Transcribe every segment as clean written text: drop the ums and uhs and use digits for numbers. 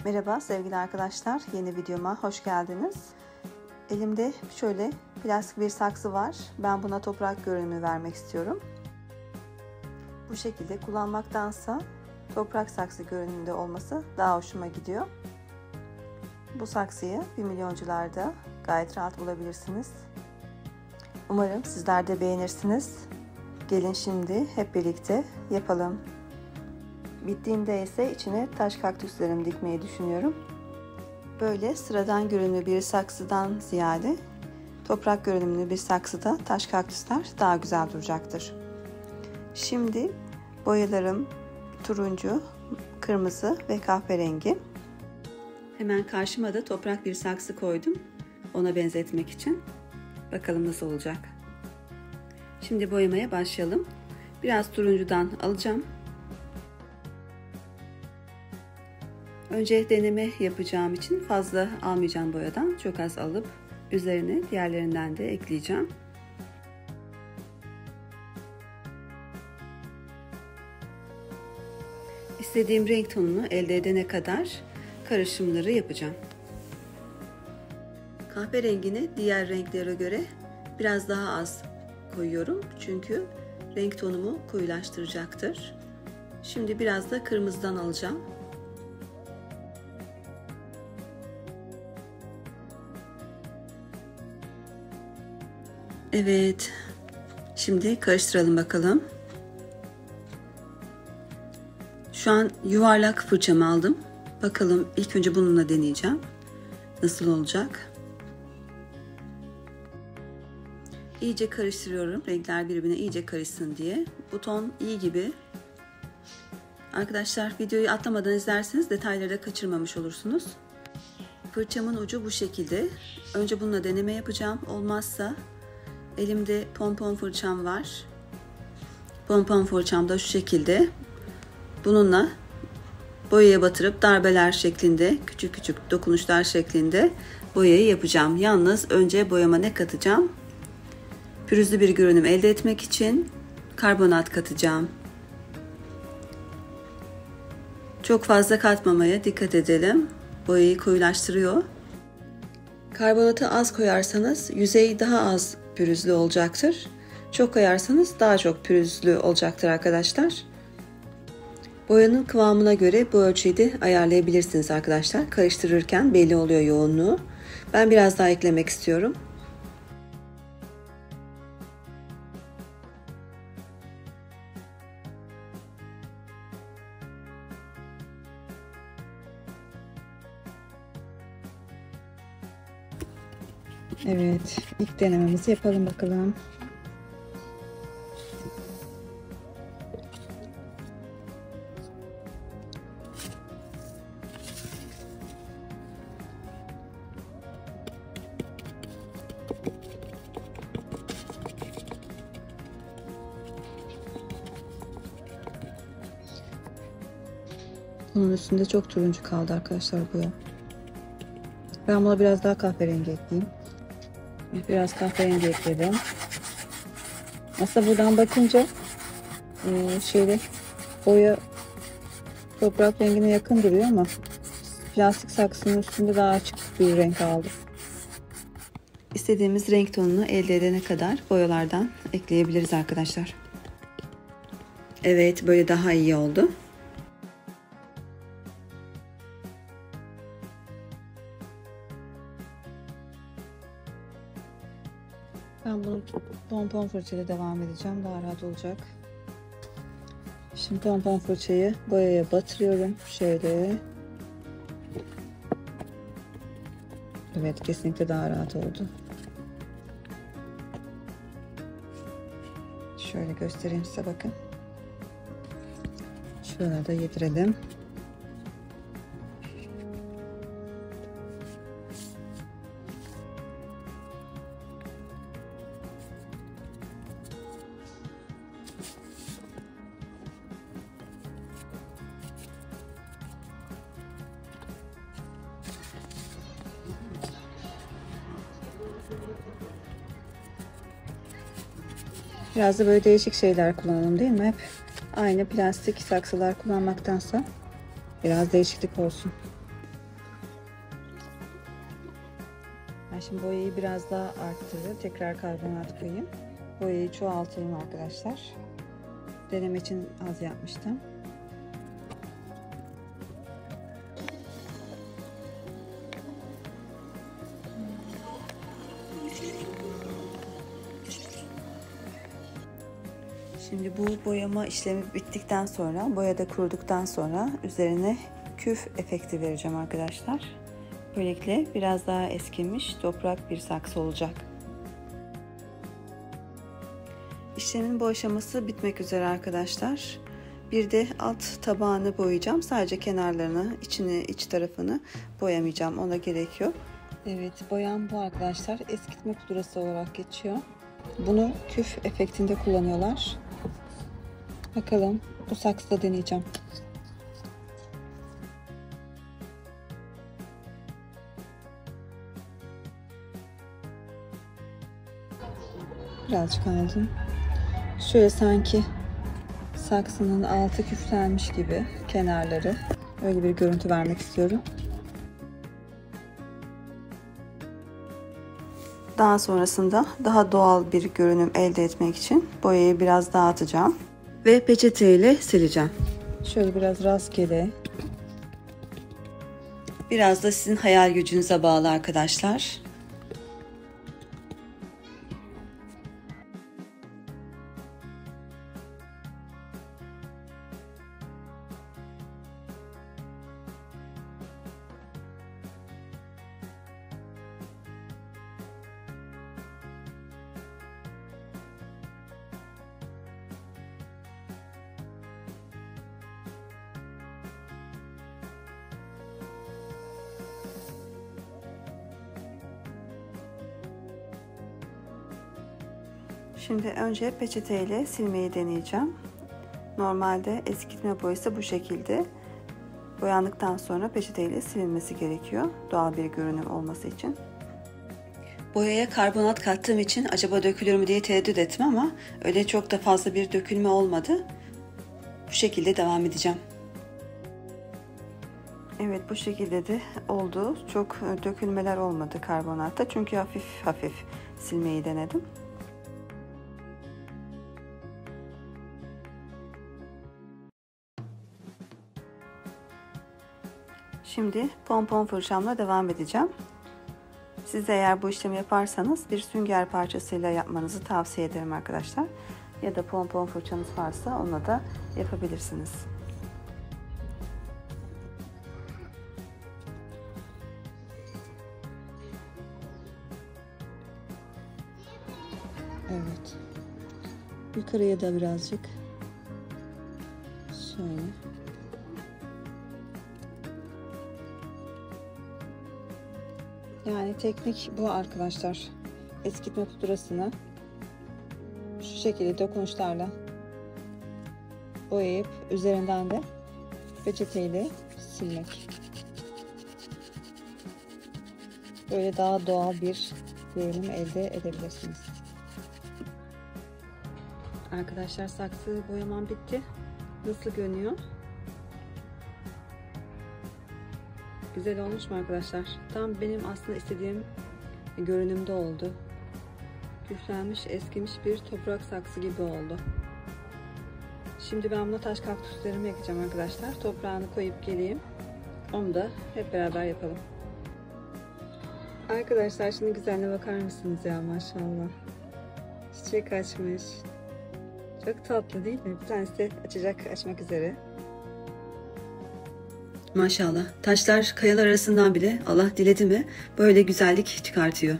Merhaba sevgili arkadaşlar, yeni videoma hoş geldiniz. Elimde şöyle plastik bir saksı var. Ben buna toprak görünümü vermek istiyorum. Bu şekilde kullanmaktansa toprak saksı görünümünde olması daha hoşuma gidiyor. Bu saksıyı 1 milyoncularda gayet rahat bulabilirsiniz. Umarım sizler de beğenirsiniz. Gelin şimdi hep birlikte yapalım. Bittiğinde ise içine taş kaktüslerimi dikmeyi düşünüyorum. Böyle sıradan görünümlü bir saksıdan ziyade toprak görünümlü bir saksıda taş kaktüsler daha güzel duracaktır. Şimdi boyalarım turuncu, kırmızı ve kahverengi. Hemen karşıma da toprak bir saksı koydum. Ona benzetmek için. Bakalım nasıl olacak. Şimdi boyamaya başlayalım. Biraz turuncudan alacağım. Önce deneme yapacağım için fazla almayacağım boyadan. Çok az alıp üzerine diğerlerinden de ekleyeceğim. İstediğim renk tonunu elde edene kadar karışımları yapacağım. Kahverengini diğer renklere göre biraz daha az koyuyorum. Çünkü renk tonumu koyulaştıracaktır. Şimdi biraz da kırmızıdan alacağım. Evet. Şimdi karıştıralım bakalım. Şu an yuvarlak fırçamı aldım. Bakalım ilk önce bununla deneyeceğim. Nasıl olacak? İyice karıştırıyorum. Renkler birbirine iyice karışsın diye. Bu ton iyi gibi. Arkadaşlar videoyu atlamadan izlerseniz detayları da kaçırmamış olursunuz. Fırçamın ucu bu şekilde. Önce bununla deneme yapacağım. Olmazsa elimde pompon fırçam var. Pompon fırçam da şu şekilde. Bununla boyaya batırıp darbeler şeklinde, küçük küçük dokunuşlar şeklinde boyayı yapacağım. Yalnız önce boyama ne katacağım? Pürüzlü bir görünüm elde etmek için karbonat katacağım. Çok fazla katmamaya dikkat edelim. Boyayı koyulaştırıyor. Karbonatı az koyarsanız yüzey daha az pürüzlü olacaktır. Çok koyarsanız daha çok pürüzlü olacaktır arkadaşlar. Boyanın kıvamına göre bu ölçüyü de ayarlayabilirsiniz arkadaşlar. Karıştırırken belli oluyor yoğunluğu. Ben biraz daha eklemek istiyorum. Evet, ilk denememizi yapalım bakalım. Bunun üstünde çok turuncu kaldı arkadaşlar boya. Ben buna biraz daha kahverengi ekleyeyim. Biraz kahverengi ekledim. Aslında buradan bakınca boya toprak rengine yakın duruyor ama plastik saksının üstünde daha açık bir renk aldı. İstediğimiz renk tonunu elde edene kadar boyalardan ekleyebiliriz arkadaşlar. Evet, böyle daha iyi oldu. Ben bunu pompon fırçayla devam edeceğim. Daha rahat olacak. Şimdi pompon fırçayı boyaya batırıyorum. Şöyle. Evet, kesinlikle daha rahat oldu. Şöyle göstereyim size, bakın. Şöyle de yedirelim. Biraz da böyle değişik şeyler kullanalım, değil mi? Hep aynı plastik saksılar kullanmaktansa biraz değişiklik olsun. şimdi boyayı biraz daha arttırıp tekrar karbonat koyayım. Boyayı çoğaltayım arkadaşlar. Deneme için az yapmıştım. Şimdi bu boyama işlemi bittikten sonra, boya da kuruduktan sonra üzerine küf efekti vereceğim arkadaşlar. Böylelikle biraz daha eskimiş toprak bir saksı olacak. İşlemin bu aşaması bitmek üzere arkadaşlar. Bir de alt tabağını boyayacağım. Sadece kenarlarını, iç tarafını boyamayacağım. Ona gerek yok. Evet, boyam bu arkadaşlar. Eskitme pudrası olarak geçiyor. Bunu küf efektinde kullanıyorlar. Bakalım bu saksıda deneyeceğim. Birazcık aldım. Şöyle sanki saksının altı küflenmiş gibi kenarları. Öyle bir görüntü vermek istiyorum. Daha sonrasında daha doğal bir görünüm elde etmek için boyayı biraz dağıtacağım. Ve peçete ile sileceğim. Şöyle biraz rastgele. Biraz da sizin hayal gücünüze bağlı arkadaşlar. Şimdi önce peçeteyle silmeyi deneyeceğim. Normalde eskitme boyası bu şekilde. Boyandıktan sonra peçeteyle silinmesi gerekiyor. Doğal bir görünüm olması için. Boyaya karbonat kattığım için acaba dökülür mü diye tereddüt ettim ama öyle çok da fazla bir dökülme olmadı. Bu şekilde devam edeceğim. Evet, bu şekilde de oldu. Çok dökülmeler olmadı karbonatta. Çünkü hafif hafif silmeyi denedim. Şimdi pompon fırçamla devam edeceğim. Siz de eğer bu işlemi yaparsanız bir sünger parçasıyla yapmanızı tavsiye ederim arkadaşlar. Ya da pompon fırçanız varsa onunla da yapabilirsiniz. Evet. Yukarıya da birazcık. Şöyle. Yani teknik bu arkadaşlar. Eskitme pudrasını şu şekilde dokunuşlarla boyayıp üzerinden de peçeteyle silmek. Böyle daha doğal bir görünüm elde edebilirsiniz. Arkadaşlar saksı boyamam bitti. Nasıl görünüyor? Güzel olmuş mu arkadaşlar? Tam benim aslında istediğim görünümde oldu. Küflenmiş, eskimiş bir toprak saksı gibi oldu. Şimdi ben buna taş kaktüslerimi ekeceğim arkadaşlar. Toprağını koyup geleyim. Onu da hep beraber yapalım. Arkadaşlar şimdi güzelliğine bakar mısınız ya, maşallah. Çiçek açmış. Çok tatlı değil mi? Bir tanesi de açmak üzere. Maşallah. Taşlar, kayalar arasından bile Allah diledi mi böyle güzellik çıkartıyor.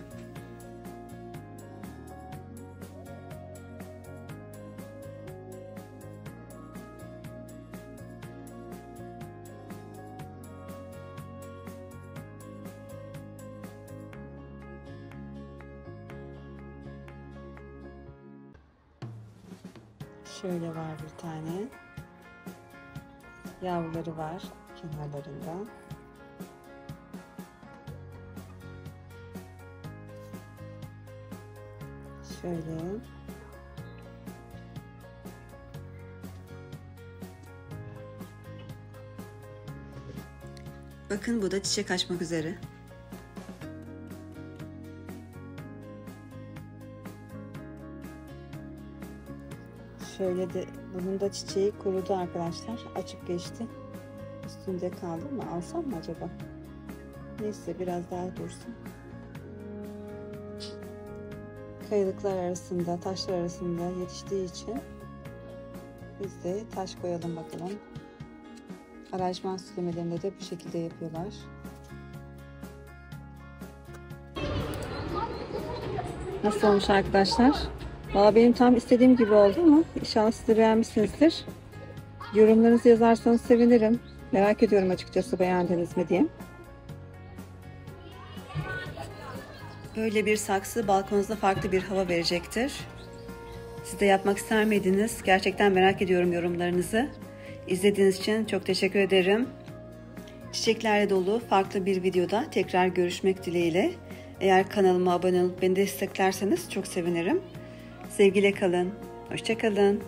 Şöyle var bir tane. Yavruları var kenarlarında. Şöyle. Bakın bu da çiçek açmak üzere. Şöyle de bunun da çiçeği kurudu arkadaşlar. Açık geçti. Üstünde kaldı mı? Alsam mı acaba? Neyse biraz daha dursun. Kayalıklar arasında, taşlar arasında yetiştiği için biz de taş koyalım bakalım. Aranjman süslemelerinde de bu şekilde yapıyorlar. Nasıl olmuş arkadaşlar? Valla benim tam istediğim gibi oldu mu? İnşallah siz de beğenmişsinizdir. Yorumlarınızı yazarsanız sevinirim. Merak ediyorum açıkçası beğendiniz mi diye. Böyle bir saksı balkonunuzda farklı bir hava verecektir. Siz de yapmak ister miydiniz? Gerçekten merak ediyorum yorumlarınızı. İzlediğiniz için çok teşekkür ederim. Çiçeklerle dolu farklı bir videoda tekrar görüşmek dileğiyle. Eğer kanalıma abone olup beni desteklerseniz çok sevinirim. Sevgiyle kalın. Hoşça kalın.